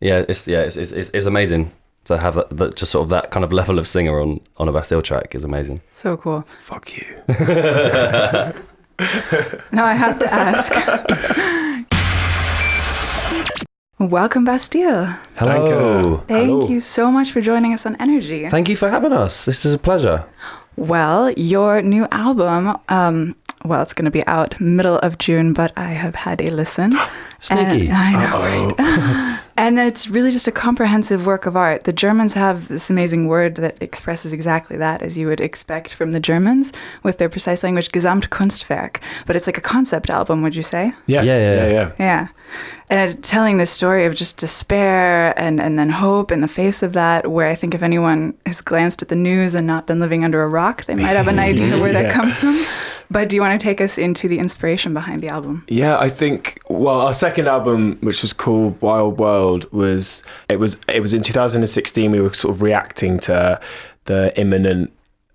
It's amazing to have that just sort of that kind of level of singer on a Bastille track is amazing. So cool. Fuck you. Now I have to ask. Welcome, Bastille. Hello. Thank you so much for joining us on Energy. Thank you for having us. This is a pleasure. Well, your new album, it's going to be out middle of June, but I have had a listen. Sneaky. And, I know, right? And it's really just a comprehensive work of art. The Germans have this amazing word that expresses exactly that, as you would expect from the Germans with their precise language, Gesamtkunstwerk. But it's like a concept album, would you say? Yes. Yeah. And it's telling the story of just despair and then hope in the face of that, where I think if anyone has glanced at the news and not been living under a rock, they might have an idea where that comes from. But do you want to take us into the inspiration behind the album? Yeah, I think, our second album, which was called Wild World, was in 2016. We were sort of reacting to the imminent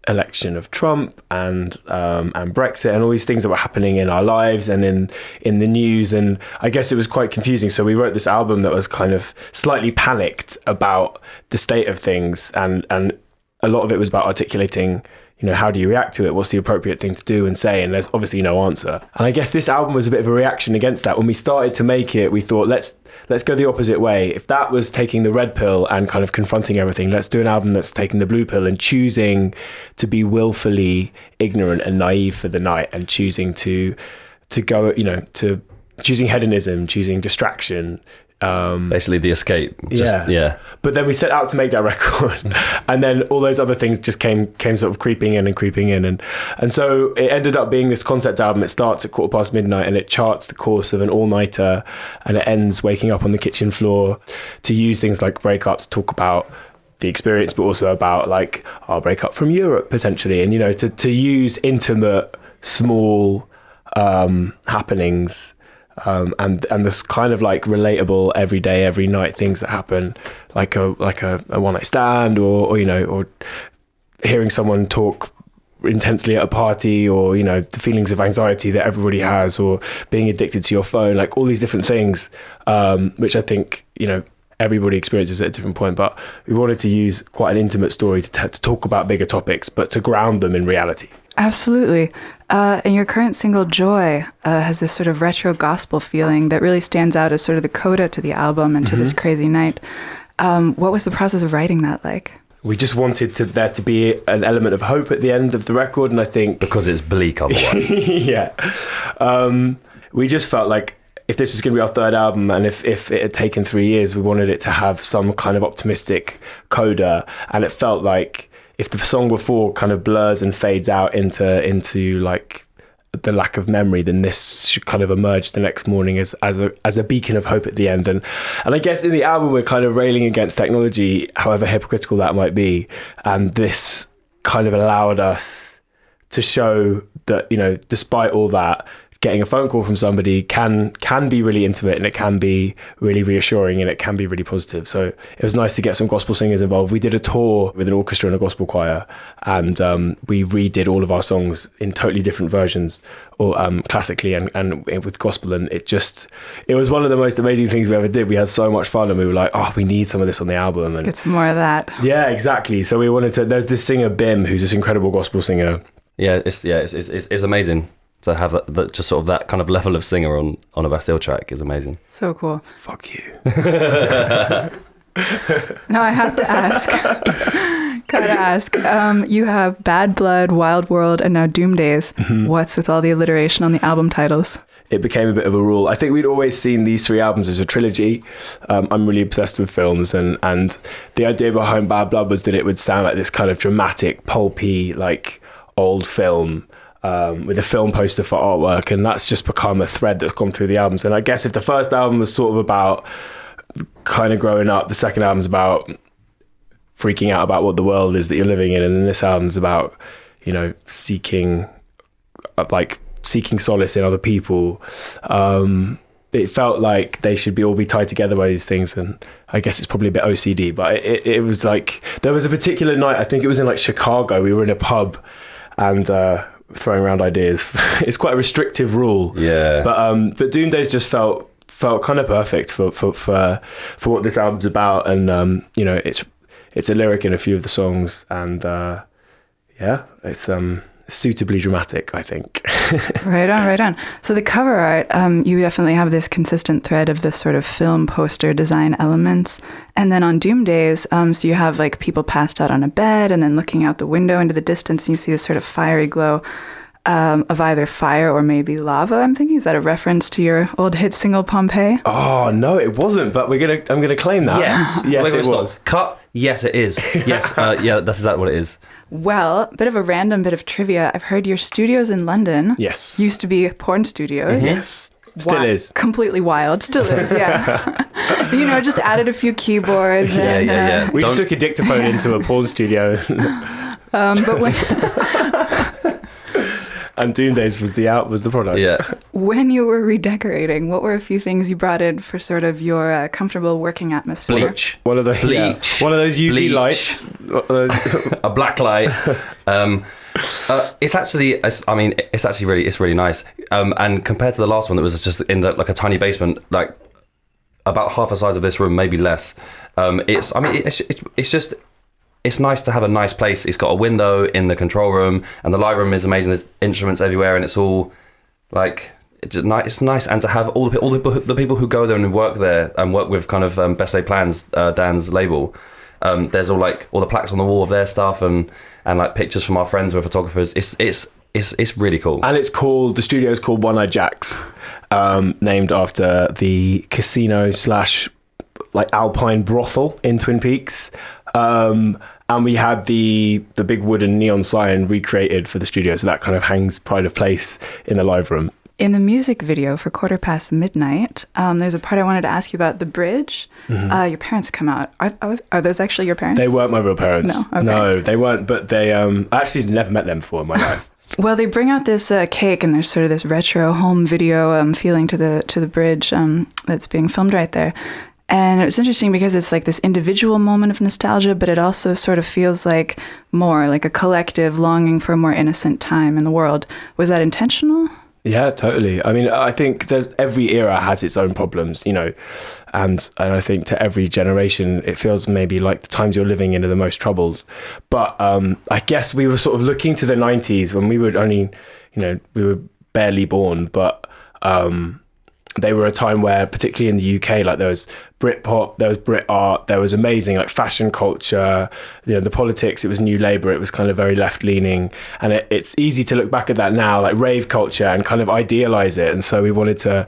election of Trump and Brexit and all these things that were happening in our lives and in the news, and I guess it was quite confusing. So we wrote this album that was kind of slightly panicked about the state of things, and a lot of it was about articulating, how do you react to it? What's the appropriate thing to do and say? And there's obviously no answer. And I guess this album was a bit of a reaction against that. When we started to make it, we thought, let's go the opposite way. If that was taking the red pill and kind of confronting everything, let's do an album that's taking the blue pill and choosing to be willfully ignorant and naive for the night, and choosing to go, to choosing hedonism, choosing distraction, basically the escape. But then we set out to make that record, and then all those other things just came sort of creeping in, and so it ended up being this concept album. It starts at midnight and it charts the course of an all-nighter, and it ends waking up on the kitchen floor to use things like breakup to talk about the experience, but also about like our breakup from Europe potentially, and to use intimate, small happenings. And this kind of like relatable every day, every night things that happen, like a one night stand, or hearing someone talk intensely at a party, or the feelings of anxiety that everybody has, or being addicted to your phone, like all these different things, which I think everybody experiences at a different point. But we wanted to use quite an intimate story to talk about bigger topics, but to ground them in reality. Absolutely. And your current single, Joy, has this sort of retro gospel feeling that really stands out as sort of the coda to the album and to this crazy night. What was the process of writing that like? We just wanted there to be an element of hope at the end of the record, and I think... Because it's bleak otherwise. Yeah. We just felt like if this was going to be our third album, and if it had taken 3 years, we wanted it to have some kind of optimistic coda, and it felt like if the song before kind of blurs and fades out into like the lack of memory, then this should kind of emerge the next morning as a beacon of hope at the end. And I guess in the album we're kind of railing against technology, however hypocritical that might be, and this kind of allowed us to show that despite all that, getting a phone call from somebody can be really intimate, and it can be really reassuring, and it can be really positive. So it was nice to get some gospel singers involved. We did a tour with an orchestra and a gospel choir, and we redid all of our songs in totally different versions, or classically and with gospel, and it was one of the most amazing things we ever did. We had so much fun, and we were like, we need some of this on the album, and get some more of that. Yeah, exactly. So we wanted to. There's this singer Bim, who's this incredible gospel singer. It's amazing to have that just sort of that kind of level of singer on a Bastille track is amazing. So cool. Fuck you. Now I have to ask. Gotta ask. You have Bad Blood, Wild World, and now Doom Days. What's with all the alliteration on the album titles? It became a bit of a rule. I think we'd always seen these 3 albums as a trilogy. I'm really obsessed with films, and the idea behind Bad Blood was that it would sound like this kind of dramatic, pulpy, like old film, with a film poster for artwork, and that's just become a thread that's gone through the albums. And I guess if the first album was sort of about kind of growing up, the second album's about freaking out about what the world is that you're living in, and then this album's about seeking solace in other people. It felt like they should all be tied together by these things, and I guess it's probably a bit OCD, but it was like there was a particular night, I think it was in like Chicago, we were in a pub and throwing around ideas. It's quite a restrictive rule. Yeah. But Doom Days just felt felt kind of perfect for what this album's about. And it's a lyric in a few of the songs, and it's suitably dramatic, I think. Right on. So the cover art, you definitely have this consistent thread of this sort of film poster design elements. And then on Doom Days, so you have like people passed out on a bed and then looking out the window into the distance, and you see this sort of fiery glow of either fire or maybe lava. I'm thinking, is that a reference to your old hit single Pompeii? Oh no, it wasn't. But I'm gonna claim that. Yes, it was. Cut. Yes, it is. Yes, yeah, that's exactly what it is. Well, bit of a random bit of trivia. I've heard your studios in London used to be porn studios. Mm-hmm. Yes. Still is. Completely wild. Still is, yeah. Just added a few keyboards. Yeah. We just took a dictaphone into a porn studio. But when... And Doom Days was the product. Yeah. When you were redecorating, what were a few things you brought in for sort of your comfortable working atmosphere? Bleach. One of those UV lights. A black light. It's really nice. And compared to the last one that was just in like a tiny basement, like about half the size of this room, maybe less. It's nice to have a nice place. It's got a window in the control room, and the live room is amazing. There's instruments everywhere, and it's all like it's nice. And to have all the people who go there and work there and work with kind of Best Laid Plans, Dan's label. There's all the plaques on the wall of their stuff and like pictures from our friends who are photographers. It's really cool. And the studio is called One Eye Jack's, named after the casino / like Alpine brothel in Twin Peaks. And we had the big wooden neon sign recreated for the studio, so that kind of hangs pride of place in the live room. In the music video for midnight, there's a part I wanted to ask you about, the bridge. Mm-hmm. Your parents come out. Are those actually your parents? They weren't my real parents. No, okay. No, they weren't, but they I actually never met them before in my life. Well, they bring out this cake, and there's sort of this retro home video feeling to the bridge that's being filmed right there. And it was interesting because it's like this individual moment of nostalgia, but it also sort of feels like more like a collective longing for a more innocent time in the world. Was that intentional? Yeah, totally. I mean, I think every era has its own problems, and I think to every generation, it feels maybe like the times you're living in are the most troubled. But I guess we were sort of looking to the 90s when we were only, we were barely born, but they were a time where, particularly in the UK, like there was Britpop, there was Brit art, there was amazing like fashion culture, the politics, it was New Labour, it was kind of very left leaning, and it's easy to look back at that now, like rave culture, and kind of idealise it. And so we wanted to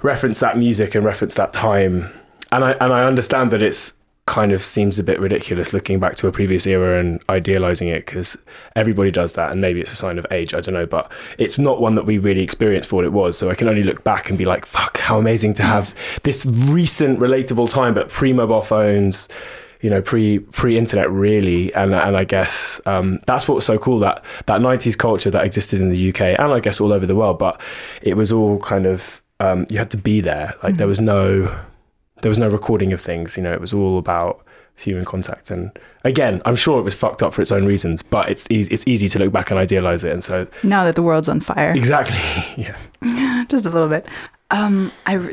reference that music and reference that time. And I understand that it's kind of seems a bit ridiculous looking back to a previous era and idealizing it, because everybody does that, and maybe it's a sign of age, I don't know, but it's not one that we really experienced for what it was. So I can only look back and be like, fuck, how amazing to have this recent relatable time, but pre-mobile phones, pre-internet really. And I guess that's what was so cool, that 90s culture that existed in the UK and I guess all over the world, but it was all kind of you had to be there, like there was no recording of things, it was all about human contact. And again, I'm sure it was fucked up for its own reasons, but it's easy to look back and idealize it. And so now that the world's on fire. Exactly. Yeah. Just a little bit.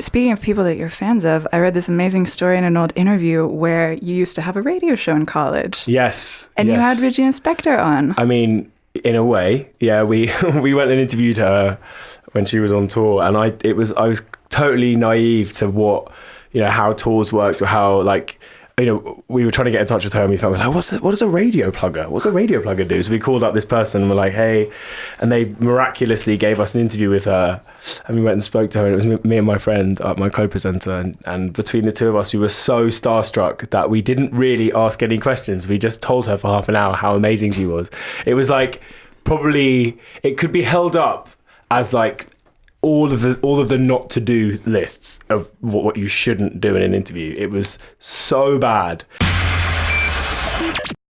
Speaking of people that you're fans of, I read this amazing story in an old interview where you used to have a radio show in college. Yes. And you had Regina Spektor on. I mean, in a way, yeah, we went and interviewed her when she was on tour, and I was totally naive to what, how tours worked, or how, like, we were trying to get in touch with her, and we felt like, what does a radio plugger do? So we called up this person and we're like, hey, and they miraculously gave us an interview with her, and we went and spoke to her, and it was me and my friend, my co-presenter, and between the two of us, we were so starstruck that we didn't really ask any questions. We just told her for half an hour how amazing she was. It was like, probably, it could be held up as like all of the not to do lists of what you shouldn't do in an interview. It was so bad.